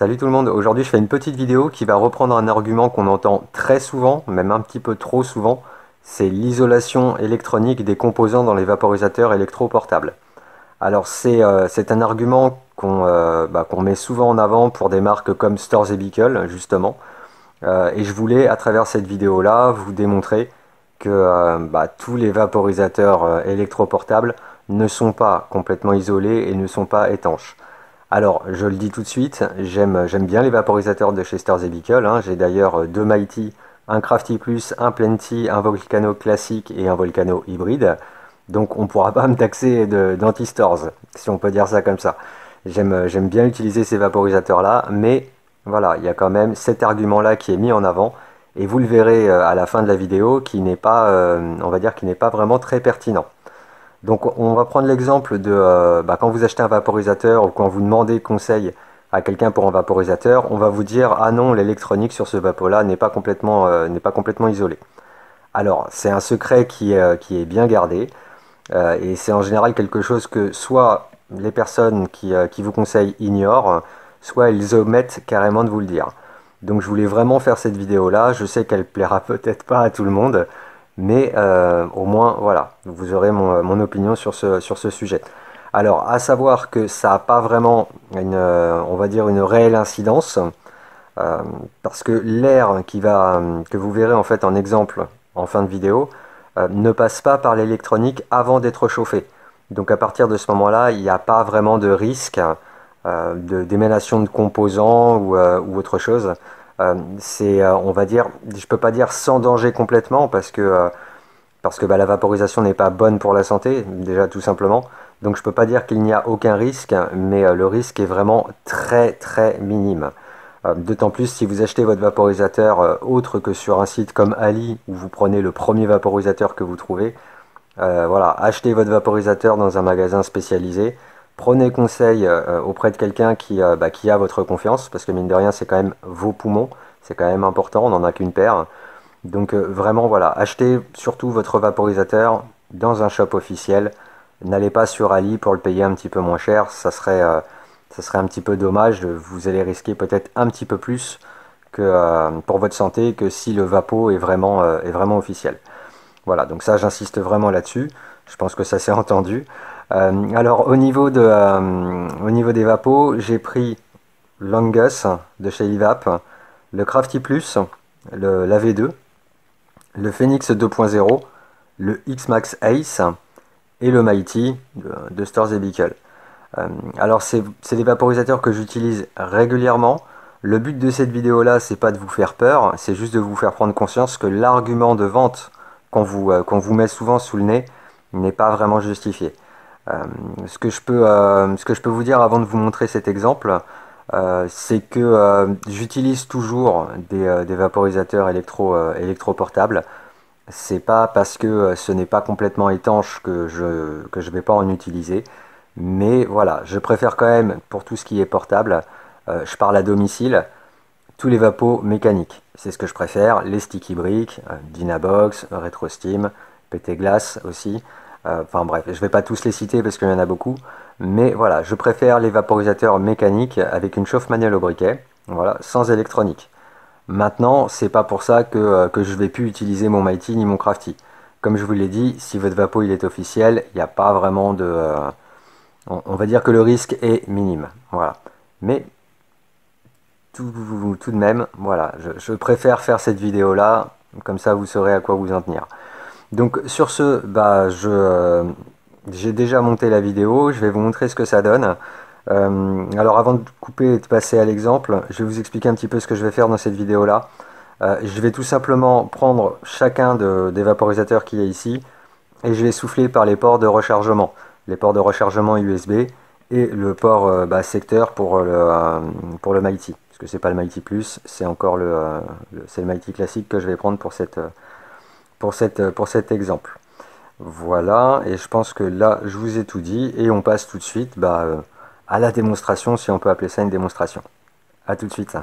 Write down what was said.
Salut tout le monde, aujourd'hui je fais une petite vidéo qui va reprendre un argument qu'on entend très souvent, même un petit peu trop souvent, c'est l'isolation électronique des composants dans les vaporisateurs électroportables. Alors c'est un argument qu'on met souvent en avant pour des marques comme Storz et Bickel justement. Et je voulais à travers cette vidéo là vous démontrer que tous les vaporisateurs électroportables ne sont pas complètement isolés et ne sont pas étanches. Alors, je le dis tout de suite, j'aime bien les vaporisateurs de chez Storz et Bickel, hein. J'ai d'ailleurs deux Mighty, un Crafty Plus, un Plenty, un Volcano classique et un Volcano hybride. Donc on ne pourra pas me taxer d'anti-Storz, si on peut dire ça comme ça. J'aime bien utiliser ces vaporisateurs-là, mais voilà, il y a quand même cet argument-là qui est mis en avant, et vous le verrez à la fin de la vidéo, qui n'est pas, on va dire, qui n'est pas vraiment très pertinent. Donc on va prendre l'exemple de quand vous achetez un vaporisateur ou quand vous demandez conseil à quelqu'un pour un vaporisateur, on va vous dire ah non, l'électronique sur ce vapo-là n'est pas complètement isolée. Alors c'est un secret qui est bien gardé et c'est en général quelque chose que soit les personnes qui vous conseillent ignorent, soit ils omettent carrément de vous le dire. Donc je voulais vraiment faire cette vidéo là, je sais qu'elle plaira peut-être pas à tout le monde, mais au moins voilà, vous aurez mon opinion sur ce sujet. Alors à savoir que ça n'a pas vraiment on va dire une réelle incidence, euh, parce que l'air que vous verrez en fait en exemple en fin de vidéo ne passe pas par l'électronique avant d'être chauffé. Donc à partir de ce moment-là, il n'y a pas vraiment de risque d'émanation de composants ou autre chose. On va dire, je peux pas dire sans danger complètement parce que la vaporisation n'est pas bonne pour la santé, déjà tout simplement. Donc je peux pas dire qu'il n'y a aucun risque, mais le risque est vraiment très très minime. D'autant plus si vous achetez votre vaporisateur autre que sur un site comme Ali où vous prenez le premier vaporisateur que vous trouvez. Voilà, achetez votre vaporisateur dans un magasin spécialisé. Prenez conseil auprès de quelqu'un qui a votre confiance, parce que mine de rien, c'est quand même vos poumons, c'est quand même important, on n'en a qu'une paire. Donc vraiment, voilà, achetez surtout votre vaporisateur dans un shop officiel. N'allez pas sur Ali pour le payer un petit peu moins cher, ça serait un petit peu dommage. Vous allez risquer peut-être un petit peu plus que, pour votre santé que si le vapo est vraiment officiel. Voilà, donc ça j'insiste vraiment là-dessus. Je pense que ça s'est entendu. Alors au niveau des vapos, j'ai pris l'Angus de chez Evap, le Crafty Plus, la V2, le Phoenix 2.0, le X-Max Ace et le Mighty de Storz et Bickel. Alors c'est des vaporisateurs que j'utilise régulièrement. Le but de cette vidéo là, c'est pas de vous faire peur, c'est juste de vous faire prendre conscience que l'argument de vente qu'on vous met souvent sous le nez n'est pas vraiment justifié. Ce que je peux vous dire avant de vous montrer cet exemple, c'est que j'utilise toujours des vaporisateurs électroportables. C'est pas parce que ce n'est pas complètement étanche que je vais pas en utiliser. Mais voilà, je préfère quand même, pour tout ce qui est portable, je parle à domicile, tous les vapos mécaniques. C'est ce que je préfère, les sticky brick, Dynabox, RetroSteam, PT Glass aussi. Enfin bref, je ne vais pas tous les citer parce qu'il y en a beaucoup. Mais voilà, je préfère les vaporisateurs mécaniques avec une chauffe manuelle au briquet, voilà, sans électronique. Maintenant, c'est pas pour ça que je vais plus utiliser mon Mighty ni mon Crafty. Comme je vous l'ai dit, si votre vapo il est officiel, il n'y a pas vraiment de... on va dire que le risque est minime. Voilà. Mais tout de même, voilà, je préfère faire cette vidéo là, comme ça vous saurez à quoi vous en tenir. Donc sur ce, j'ai déjà monté la vidéo, je vais vous montrer ce que ça donne. Alors avant de couper et de passer à l'exemple, je vais vous expliquer un petit peu ce que je vais faire dans cette vidéo là. Je vais tout simplement prendre chacun des vaporisateurs qu'il y a ici et je vais souffler par les ports de rechargement. Les ports de rechargement USB et le port secteur pour le Mighty. Parce que c'est pas le Mighty Plus, c'est encore c'est le Mighty classique que je vais prendre pour cet exemple. Voilà, et je pense que là, je vous ai tout dit, et on passe tout de suite à la démonstration, si on peut appeler ça une démonstration. A tout de suite.